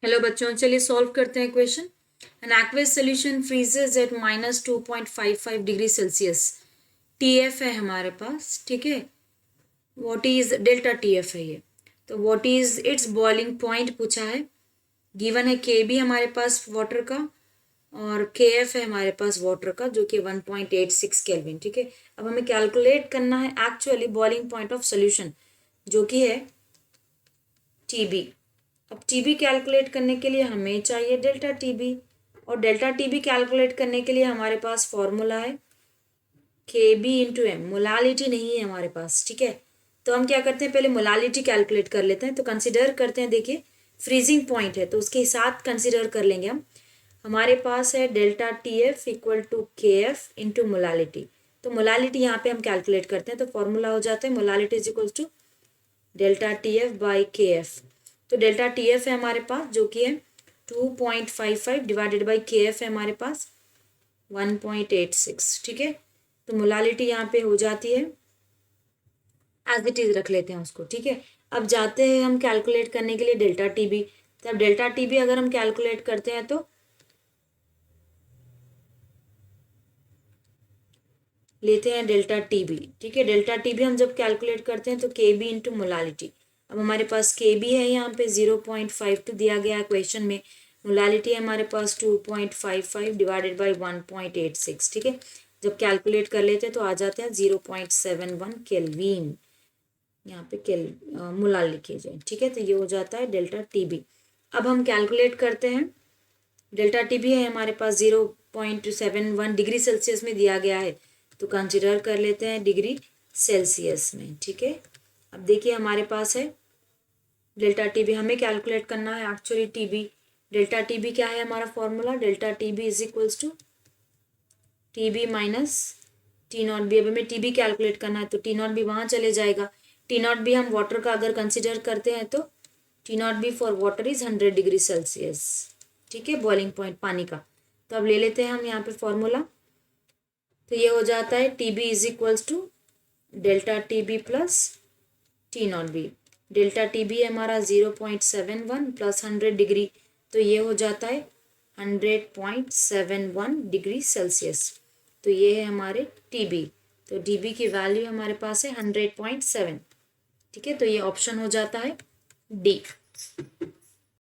Hello बच्चों, चलिए solve करते हैं question. An aqueous solution freezes at -2.55 degree Celsius. TF है हमारे पास, ठीक है। व्हाट इज डेल्टा TF है ये। तो what is it's boiling point पूछा है। गिवन है KB हमारे पास वाटर का और KF है हमारे पास वाटर का, जो कि 1.86 केल्विन, ठीक है। अब हमें कैलकुलेट करना है actually boiling point of solution, जो कि है TB। अब TB कैलकुलेट करने के लिए हमें चाहिए डेल्टा TB, और डेल्टा TB कैलकुलेट करने के लिए हमारे पास फॉर्मूला है KB/M। मोलालिटी नहीं है हमारे पास, ठीक है। तो हम क्या करते हैं, पहले मोलालिटी कैलकुलेट कर लेते हैं। तो कंसिडर करते हैं, देखिए फ्रीजिंग पॉइंट है तो उसके साथ कंसिडर कर लेंगे हम। हमारे पास है delta TF equal to KF into molality. तो मोलालिटी यहाँ पे हम कैलकुलेट करते हैं, तो फॉर्मूला हो जाता है molality is equal to delta TF by KF। तो डेल्टा TF है हमारे पास, जो कि है 2.55 डिवाइडेड बाई KF है हमारे पास 1.86, ठीक है। तो मोलालिटी यहाँ पे हो जाती है, एज इट इज रख लेते हैं उसको, ठीक है। अब जाते हैं हम कैलकुलेट करने के लिए डेल्टा TB। तब डेल्टा TB अगर हम कैलकुलेट करते हैं तो लेते हैं डेल्टा TB, ठीक है। डेल्टा TB हम जब कैलकुलेट करते हैं तो KB इंटू मोलालिटी। अब हमारे पास KB है यहाँ पे 0.52 दिया गया है क्वेश्चन में। मोलालिटी है हमारे पास 2.55 डिवाइडेड बाई 1.86, ठीक है। जब कैलकुलेट कर लेते हैं तो आ जाते हैं 0.71 केल्विन। यहाँ पे मोलाल लिखिए जाए, ठीक है। तो ये हो जाता है डेल्टा TB। अब हम कैलकुलेट करते हैं डेल्टा TB है हमारे पास 0.71 डिग्री सेल्सियस में दिया गया है, तो कंसिडर कर लेते हैं डिग्री सेल्सियस में, ठीक है। अब देखिए हमारे पास है डेल्टा TB, हमें कैलकुलेट करना है एक्चुअली TB। डेल्टा TB क्या है हमारा फॉर्मूला, delta TB is equals to TB minus T0B। अब हमें TB कैलकुलेट करना है तो T0B वहाँ चले जाएगा। T0B हम वाटर का अगर कंसिडर करते हैं तो T0B for water is 100 degree Celsius, ठीक है, बॉइलिंग पॉइंट पानी का। तो अब ले लेते हैं हम यहाँ पे फॉर्मूला। तो ये हो जाता है TB is equals to delta TB plus T0B। Delta TB है हमारा 0.71 प्लस 100 डिग्री, तो ये हो जाता है 100.71 डिग्री सेल्सियस। तो ये है हमारे TB। तो TB की वैल्यू हमारे पास है 100.7, ठीक है। तो ये ऑप्शन हो जाता है D।